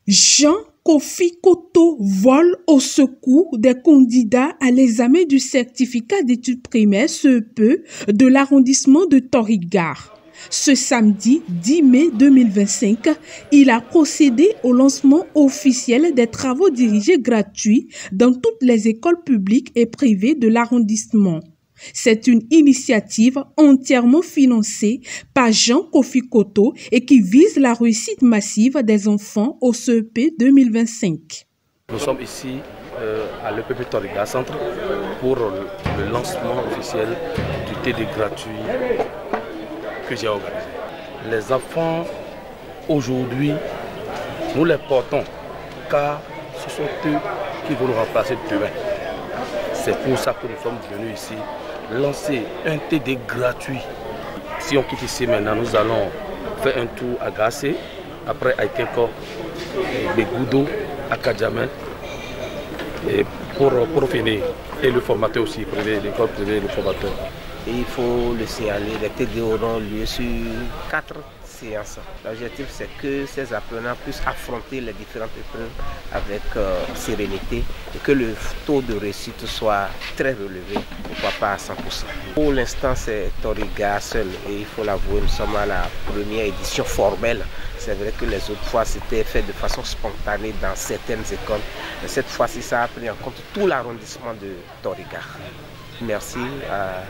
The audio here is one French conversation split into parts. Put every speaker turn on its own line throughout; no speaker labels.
Jean Kofi Koto vole au secours des candidats à l'examen du certificat d'études primaires CEPE de l'arrondissement de Torigar. Ce samedi 10 mai 2025, il a procédé au lancement officiel des travaux dirigés gratuits dans toutes les écoles publiques et privées de l'arrondissement. C'est une initiative entièrement financée par Jean Kofi Koto et qui vise la réussite massive des enfants au CEP 2025.
Nous sommes ici à l'EPP Torigar Centre pour le lancement officiel du TD gratuit que j'ai organisé. Les enfants, aujourd'hui, nous les portons car ce sont eux qui vont nous remplacer demain. C'est pour ça que nous sommes venus ici lancer un TD gratuit. Si on quitte ici maintenant, nous allons faire un tour à Gassé, après à Ikeko, Begoudo, à Kadjamel, et pour finir. Et le formateur aussi, l'école privée, le formateur.
Et il faut laisser aller. Les TD auront lieu sur 4 séances. L'objectif, c'est que ces apprenants puissent affronter les différentes épreuves avec sérénité et que le taux de réussite soit très relevé, pourquoi pas à 100%. Pour l'instant, c'est Torigar seul et il faut l'avouer, nous sommes à la première édition formelle. C'est vrai que les autres fois, c'était fait de façon spontanée dans certaines écoles. Mais cette fois-ci, ça a pris en compte tout l'arrondissement de Torigar. Merci à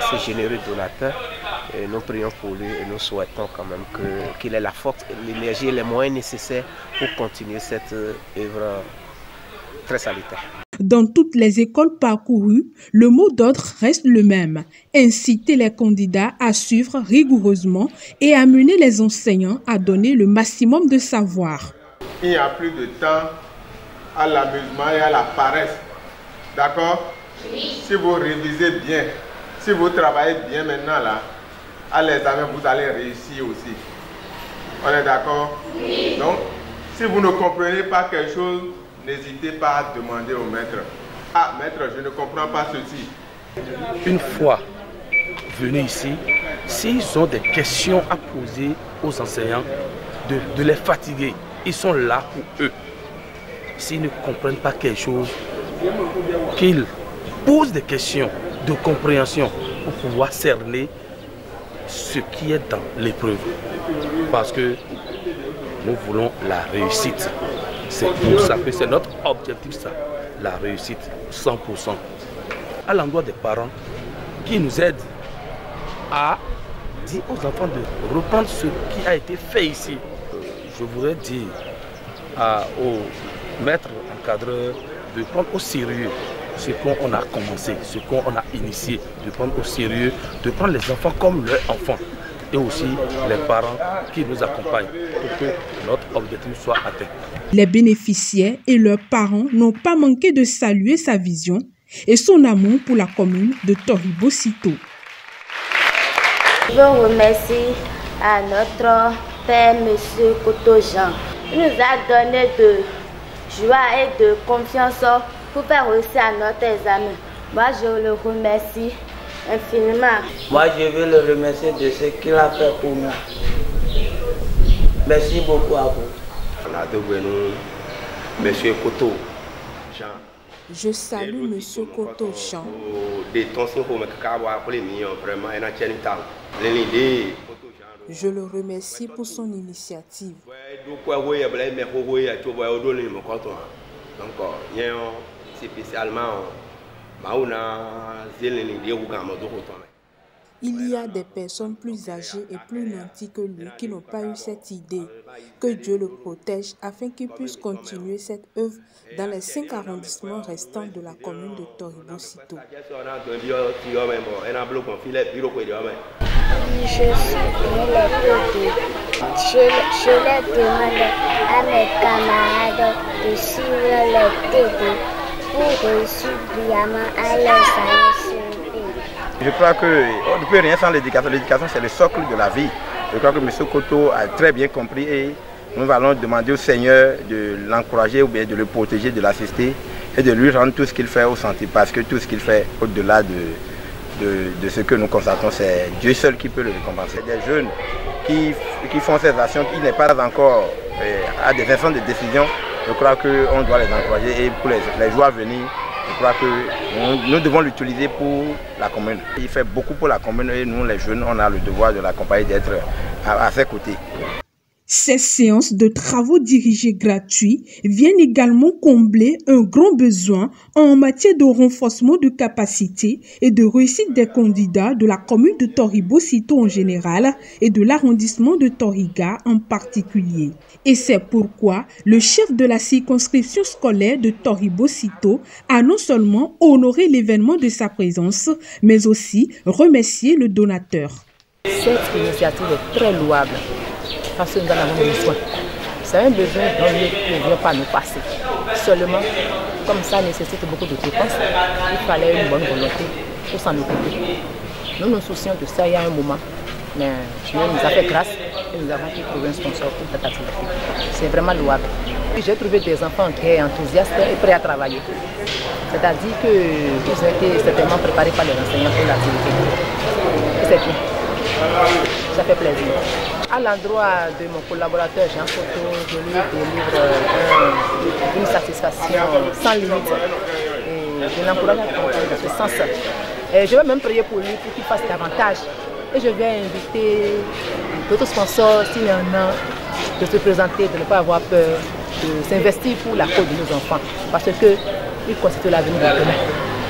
ces généreux donateurs. Et nous prions pour lui et nous souhaitons quand même qu'il ait la force, l'énergie et les moyens nécessaires pour continuer cette œuvre très salutaire.
Dans toutes les écoles parcourues, le mot d'ordre reste le même. Inciter les candidats à suivre rigoureusement et amener les enseignants à donner le maximum de savoir.
Il n'y a plus de temps à l'amusement et à la paresse. D'accord? Oui. Si vous révisez bien, si vous travaillez bien maintenant là, à l'examen vous allez réussir aussi. On est d'accord? Oui. Donc, si vous ne comprenez pas quelque chose, n'hésitez pas à demander au maître. Ah, maître, je ne comprends pas ceci.
Une fois venus ici, s'ils ont des questions à poser aux enseignants, de les fatiguer. Ils sont là pour eux. S'ils ne comprennent pas quelque chose, qu'ils posent des questions de compréhension pour pouvoir cerner ce qui est dans l'épreuve. Parce que nous voulons la réussite. C'est pour ça que c'est notre objectif, ça, la réussite 100%. À l'endroit des parents qui nous aident à dire aux enfants de reprendre ce qui a été fait ici. Je voudrais dire aux maîtres encadreurs de prendre au sérieux ce qu'on a commencé, ce qu'on a initié, de prendre au sérieux, de prendre les enfants comme leurs enfants et aussi les parents qui nous accompagnent pour que notre objectif soit atteint.
Les bénéficiaires et leurs parents n'ont pas manqué de saluer sa vision et son amour pour la commune de Toribo-Cito.
Je remercie à notre père, M. Koto Jean. Il nous a donné de joie et de confiance pour faire réussir à notre examen. Moi, je le remercie infiniment.
Moi, je veux le remercier de ce qu'il a fait pour moi. Merci beaucoup à vous.
On a devenu M. Koto Jean.
Je salue M. Koto Jean. Je le remercie pour son initiative. Il y a des personnes plus âgées et plus nanties que lui qui n'ont pas eu cette idée. Que Dieu le protège afin qu'il puisse continuer cette œuvre dans les 5 arrondissements restants de la commune de Toribo-Cito.
Je leur demande à mes camarades de suivre le TD pour réussir brillamment à l'examen CEP.
Je crois qu'on ne peut rien sans l'éducation. L'éducation, c'est le socle de la vie. Je crois que M. Koto a très bien compris et nous allons demander au Seigneur de l'encourager ou bien de le protéger, de l'assister et de lui rendre tout ce qu'il fait au centre. Parce que tout ce qu'il fait au-delà de ce que nous constatons, c'est Dieu seul qui peut le récompenser. Des jeunes qui font ces actions, qui n'est pas encore à des instances de décision, je crois qu'on doit les encourager. Et pour les jours à venir, je crois que nous devons l'utiliser pour la commune. Il fait beaucoup pour la commune et nous, les jeunes, on a le devoir de l'accompagner, d'être à ses côtés.
Ces séances de travaux dirigés gratuits viennent également combler un grand besoin en matière de renforcement de capacités et de réussite des candidats de la commune de Toribo-Cito en général et de l'arrondissement de Toriga en particulier. Et c'est pourquoi le chef de la circonscription scolaire de Toribo-Cito a non seulement honoré l'événement de sa présence, mais aussi remercié le donateur.
Cette initiative est très louable. Parce que nous en avons besoin. C'est un besoin dont nous ne pouvions pas nous passer. Seulement, comme ça nécessite beaucoup de dépenses, il fallait une bonne volonté pour s'en occuper. Nous nous soucions de ça il y a un moment, mais Dieu nous a fait grâce et nous avons pu trouver un sponsor pour cette activité. C'est vraiment louable. J'ai trouvé des enfants qui sont enthousiastes et prêts à travailler. C'est-à-dire qu'ils ont été certainement préparés par les enseignants pour l'activité. Et c'est tout. Ça fait plaisir. À l'endroit de mon collaborateur Jean Koto, je lui délivre une satisfaction sans limite. Et je l'encourage à continuer dans ce sens. Et je vais même prier pour lui pour qu'il fasse davantage. Et je vais inviter d'autres sponsors, s'il y en a, de se présenter, de ne pas avoir peur, de s'investir pour la cause de nos enfants. Parce qu'ils constituent l'avenir de demain.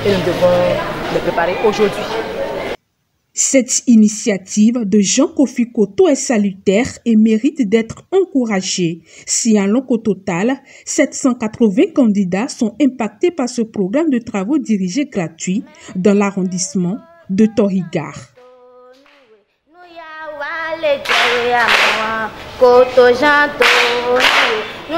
Et nous devons les préparer aujourd'hui.
Cette initiative de Jean Kofi Koto est salutaire et mérite d'être encouragée. Signalons qu'au total, 780 candidats sont impactés par ce programme de travaux dirigés gratuits dans l'arrondissement de Toriga.
Nous